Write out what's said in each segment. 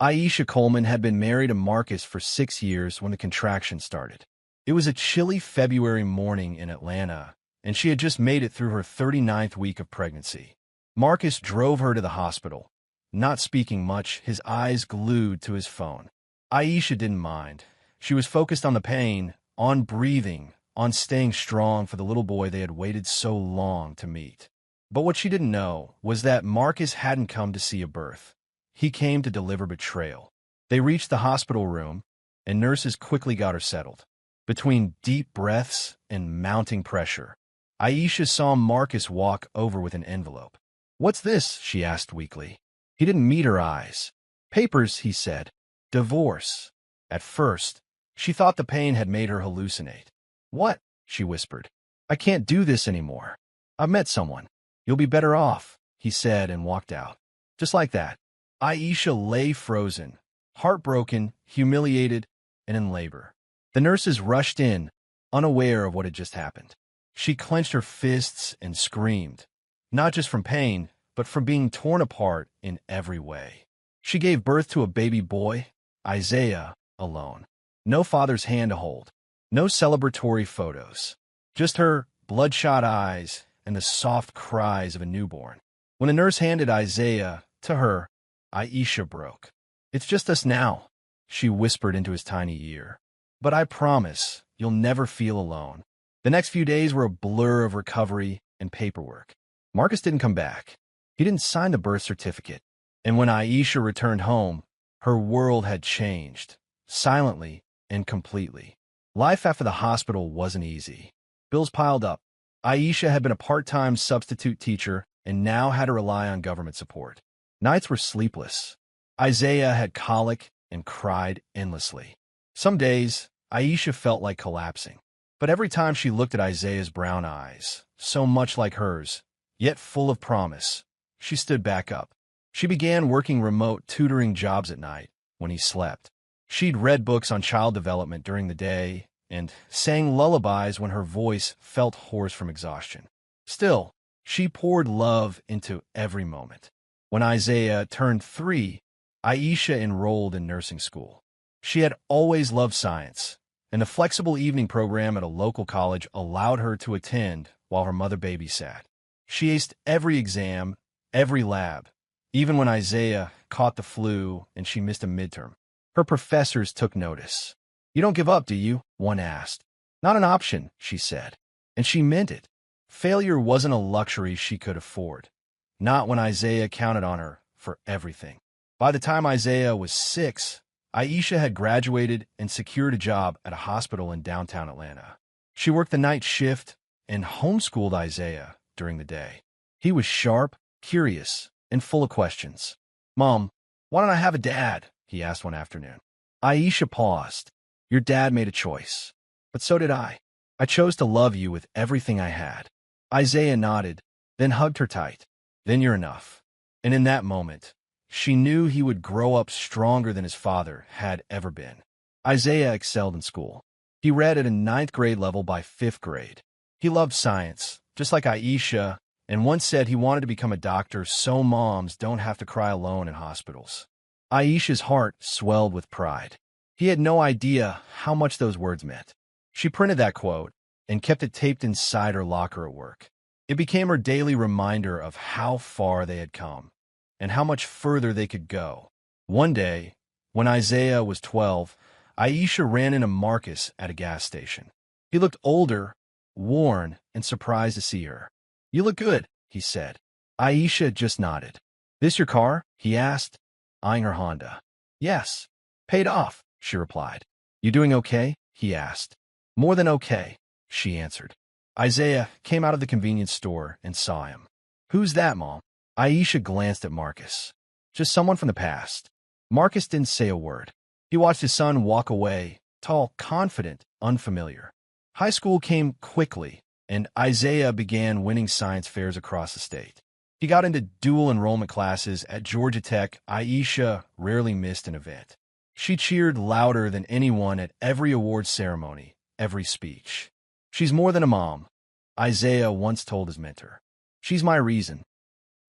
Aisha Coleman had been married to Marcus for 6 years when the contraction started. It was a chilly February morning in Atlanta, and she had just made it through her 39th week of pregnancy. Marcus drove her to the hospital, not speaking much, his eyes glued to his phone. Aisha didn't mind. She was focused on the pain, on breathing, on staying strong for the little boy they had waited so long to meet. But what she didn't know was that Marcus hadn't come to see a birth. He came to deliver betrayal. They reached the hospital room, and nurses quickly got her settled. Between deep breaths and mounting pressure, Aisha saw Marcus walk over with an envelope. "What's this?" she asked weakly. He didn't meet her eyes. "Papers," he said. "Divorce." At first, she thought the pain had made her hallucinate. "What?" she whispered. "I can't do this anymore. I've met someone. You'll be better off," he said and walked out. Just like that, Aisha lay frozen, heartbroken, humiliated, and in labor. The nurses rushed in, unaware of what had just happened. She clenched her fists and screamed, not just from pain, but from being torn apart in every way. She gave birth to a baby boy, Isaiah, alone. No father's hand to hold. No celebratory photos. Just her bloodshot eyes and the soft cries of a newborn. When the nurse handed Isaiah to her, Aisha broke. "It's just us now," she whispered into his tiny ear. "But I promise you'll never feel alone." The next few days were a blur of recovery and paperwork. Marcus didn't come back. He didn't sign the birth certificate. And when Aisha returned home, her world had changed, silently and completely. Life after the hospital wasn't easy. Bills piled up. Aisha had been a part-time substitute teacher and now had to rely on government support. Nights were sleepless. Isaiah had colic and cried endlessly. Some days, Aisha felt like collapsing. But every time she looked at Isaiah's brown eyes, so much like hers, yet full of promise, she stood back up. She began working remote tutoring jobs at night when he slept. She'd read books on child development during the day and sang lullabies when her voice felt hoarse from exhaustion. Still, she poured love into every moment. When Isaiah turned 3, Aisha enrolled in nursing school. She had always loved science, and the flexible evening program at a local college allowed her to attend while her mother babysat. She aced every exam, every lab, even when Isaiah caught the flu and she missed a midterm. Her professors took notice. "You don't give up, do you?" one asked. "Not an option," she said. And she meant it. Failure wasn't a luxury she could afford. Not when Isaiah counted on her for everything. By the time Isaiah was 6, Aisha had graduated and secured a job at a hospital in downtown Atlanta. She worked the night shift and homeschooled Isaiah during the day. He was sharp, curious, and full of questions. "Mom, why don't I have a dad?" he asked one afternoon. Aisha paused. "Your dad made a choice, but so did I. I chose to love you with everything I had." Isaiah nodded, then hugged her tight. "Then you're enough." And in that moment, she knew he would grow up stronger than his father had ever been. Isaiah excelled in school. He read at a 9th grade level by 5th grade. He loved science, just like Aisha, and once said he wanted to become a doctor so moms don't have to cry alone in hospitals. Aisha's heart swelled with pride. He had no idea how much those words meant. She printed that quote and kept it taped inside her locker at work. It became her daily reminder of how far they had come and how much further they could go. One day, when Isaiah was 12, Aisha ran into Marcus at a gas station. He looked older, worn, and surprised to see her. "You look good," he said. Aisha just nodded. "This your car?" he asked, eyeing her Honda. "Yes. Paid off," she replied. "You doing okay?" he asked. "More than okay," she answered. Isaiah came out of the convenience store and saw him. "Who's that, Mom?" Aisha glanced at Marcus. "Just someone from the past." Marcus didn't say a word. He watched his son walk away, tall, confident, unfamiliar. High school came quickly, and Isaiah began winning science fairs across the state. He got into dual enrollment classes at Georgia Tech. Aisha rarely missed an event. She cheered louder than anyone at every awards ceremony, every speech. "She's more than a mom," Isaiah once told his mentor. "She's my reason."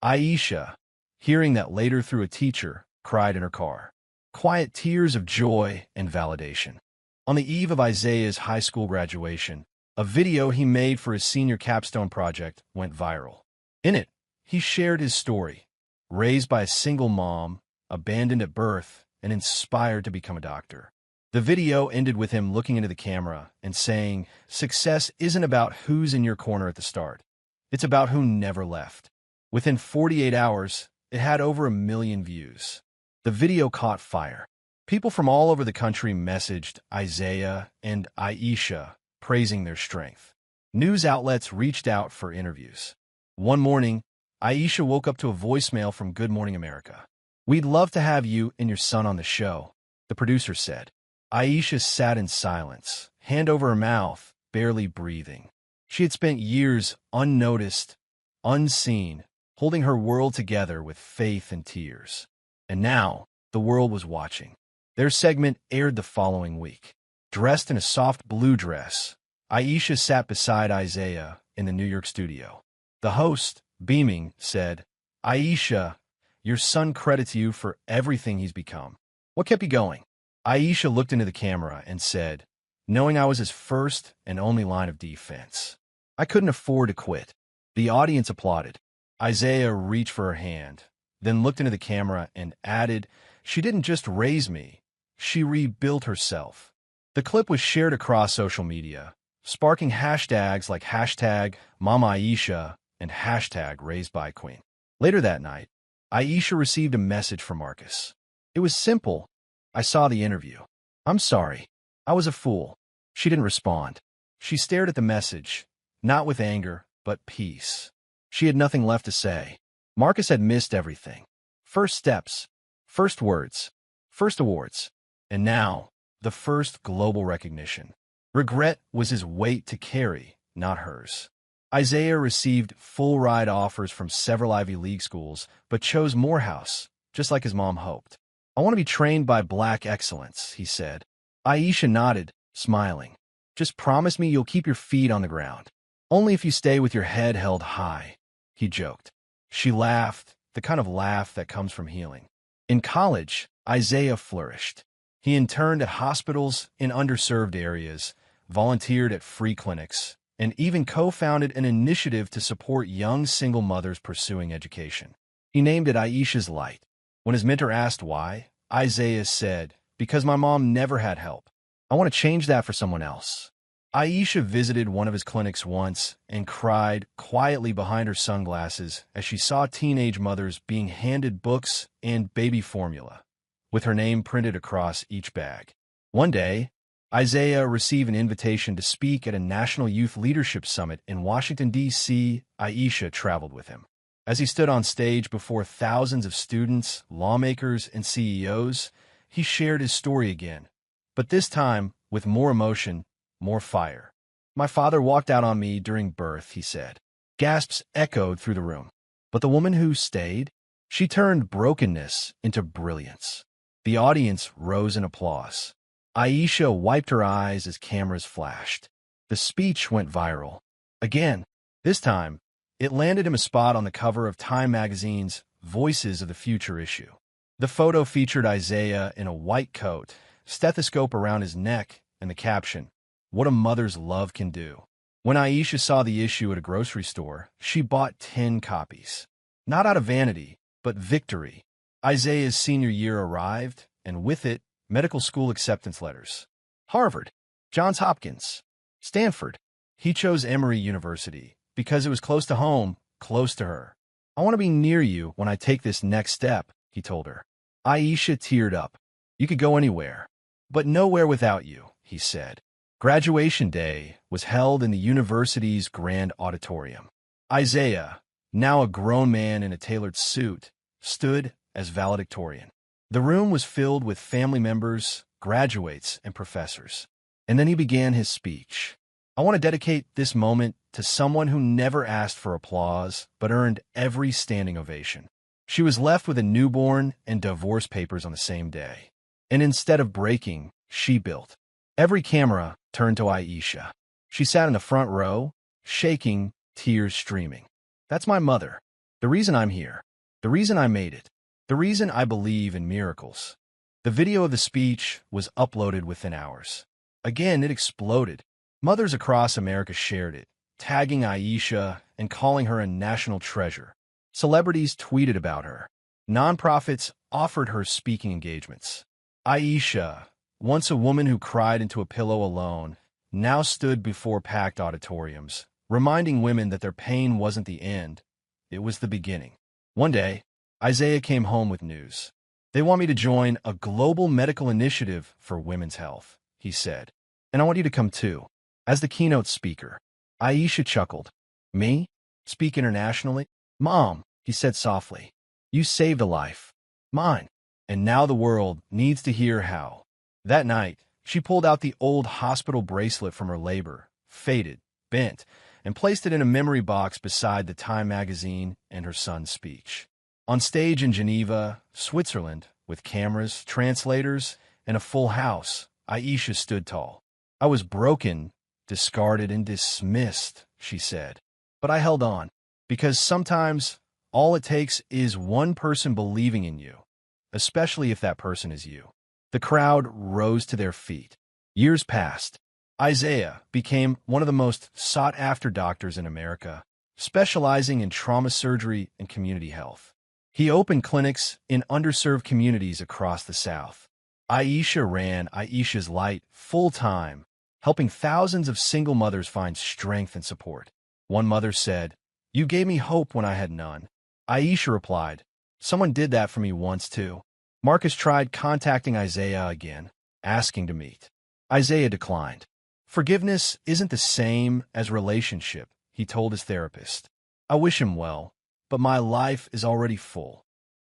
Aisha, hearing that later through a teacher, cried in her car. quiet tears of joy and validation. On the eve of Isaiah's high school graduation, a video he made for his senior capstone project went viral. In it, he shared his story, raised by a single mom, abandoned at birth, and inspired to become a doctor. The video ended with him looking into the camera and saying, "Success isn't about who's in your corner at the start. It's about who never left." Within 48 hours, it had over 1 million views. The video caught fire. People from all over the country messaged Isaiah and Aisha, praising their strength. News outlets reached out for interviews. One morning, Aisha woke up to a voicemail from Good Morning America. "We'd love to have you and your son on the show," the producer said. Aisha sat in silence, hand over her mouth, barely breathing. She had spent years unnoticed, unseen, holding her world together with faith and tears. And now, the world was watching. Their segment aired the following week. Dressed in a soft blue dress, Aisha sat beside Isaiah in the New York studio. The host, beaming, said, "Aisha, your son credits you for everything he's become. What kept you going?" Aisha looked into the camera and said, "Knowing I was his first and only line of defense. I couldn't afford to quit." The audience applauded. Isaiah reached for her hand, then looked into the camera and added, "She didn't just raise me, she rebuilt herself." The clip was shared across social media, sparking hashtags like hashtag #MamaAisha and hashtag RaisedByQueen. Later that night, Aisha received a message from Marcus. It was simple. "I saw the interview. I'm sorry. I was a fool." She didn't respond. She stared at the message, not with anger, but peace. She had nothing left to say. Marcus had missed everything. First steps, first words, first awards, and now, the first global recognition. Regret was his weight to carry, not hers. Isaiah received full-ride offers from several Ivy League schools, but chose Morehouse, just like his mom hoped. "I want to be trained by Black excellence," he said. Aisha nodded, smiling. "Just promise me you'll keep your feet on the ground. Only if you stay with your head held high," he joked. She laughed, the kind of laugh that comes from healing. In college, Isaiah flourished. He interned at hospitals in underserved areas, volunteered at free clinics, and even co-founded an initiative to support young single mothers pursuing education. He named it Aisha's Light. When his mentor asked why, Isaiah said, "Because my mom never had help. I want to change that for someone else." Aisha visited one of his clinics once and cried quietly behind her sunglasses as she saw teenage mothers being handed books and baby formula, with her name printed across each bag. One day, Isaiah received an invitation to speak at a National Youth Leadership Summit in Washington, D.C. Aisha traveled with him. As he stood on stage before thousands of students, lawmakers, and CEOs, he shared his story again, but this time with more emotion, more fire. "My father walked out on me during birth," he said. Gasps echoed through the room. But the woman who stayed, she turned brokenness into brilliance. The audience rose in applause. Aisha wiped her eyes as cameras flashed. The speech went viral. Again, this time, it landed him a spot on the cover of Time magazine's Voices of the Future issue. The photo featured Isaiah in a white coat, stethoscope around his neck, and the caption, "What a mother's love can do." When Aisha saw the issue at a grocery store, she bought 10 copies. Not out of vanity, but victory. Isaiah's senior year arrived, and with it, medical school acceptance letters. Harvard, Johns Hopkins, Stanford. He chose Emory University because it was close to home, close to her. "I want to be near you when I take this next step," he told her. Aisha teared up. "You could go anywhere, but nowhere without you," he said. Graduation day was held in the university's grand auditorium. Isaiah, now a grown man in a tailored suit, stood as valedictorian. The room was filled with family members, graduates, and professors. And then he began his speech. "I want to dedicate this moment to someone who never asked for applause, but earned every standing ovation." She was left with a newborn and divorce papers on the same day. And instead of breaking, she built. Every camera turned to Aisha. She sat in the front row, shaking, tears streaming. "That's my mother. The reason I'm here. The reason I made it. The reason I believe in miracles." The video of the speech was uploaded within hours. Again, it exploded. Mothers across America shared it, tagging Aisha and calling her a national treasure. Celebrities tweeted about her. Nonprofits offered her speaking engagements. Aisha, once a woman who cried into a pillow alone, now stood before packed auditoriums, reminding women that their pain wasn't the end, it was the beginning. One day, Isaiah came home with news. "They want me to join a global medical initiative for women's health," he said. "And I want you to come too." As the keynote speaker, Aisha chuckled. "Me? Speak internationally?" "Mom," he said softly, "you saved a life. Mine. And now the world needs to hear how." That night, she pulled out the old hospital bracelet from her labor, faded, bent, and placed it in a memory box beside the Time magazine and her son's speech. On stage in Geneva, Switzerland, with cameras, translators, and a full house, Aisha stood tall. "I was broken, discarded, and dismissed," she said. "But I held on, because sometimes all it takes is one person believing in you, especially if that person is you." The crowd rose to their feet. Years passed. Isaiah became one of the most sought-after doctors in America, specializing in trauma surgery and community health. He opened clinics in underserved communities across the South. Aisha ran Aisha's Light full-time, helping thousands of single mothers find strength and support. One mother said, "You gave me hope when I had none." Aisha replied, "Someone did that for me once too." Marcus tried contacting Isaiah again, asking to meet. Isaiah declined. "Forgiveness isn't the same as relationship," he told his therapist. "I wish him well, but my life is already full."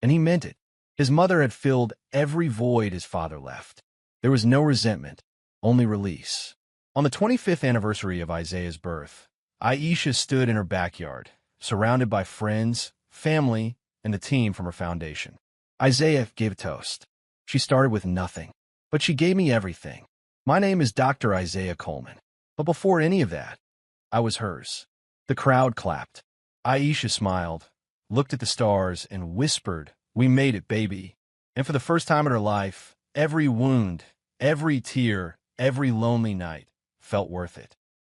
And he meant it. His mother had filled every void his father left. There was no resentment, only release. On the 25th anniversary of Isaiah's birth, Aisha stood in her backyard, surrounded by friends, family, and the team from her foundation. Isaiah gave a toast. "She started with nothing, but she gave me everything. My name is Dr. Isaiah Coleman. But before any of that, I was hers." The crowd clapped. Aisha smiled, looked at the stars, and whispered, "We made it, baby." And for the first time in her life, every wound, every tear, every lonely night felt worth it.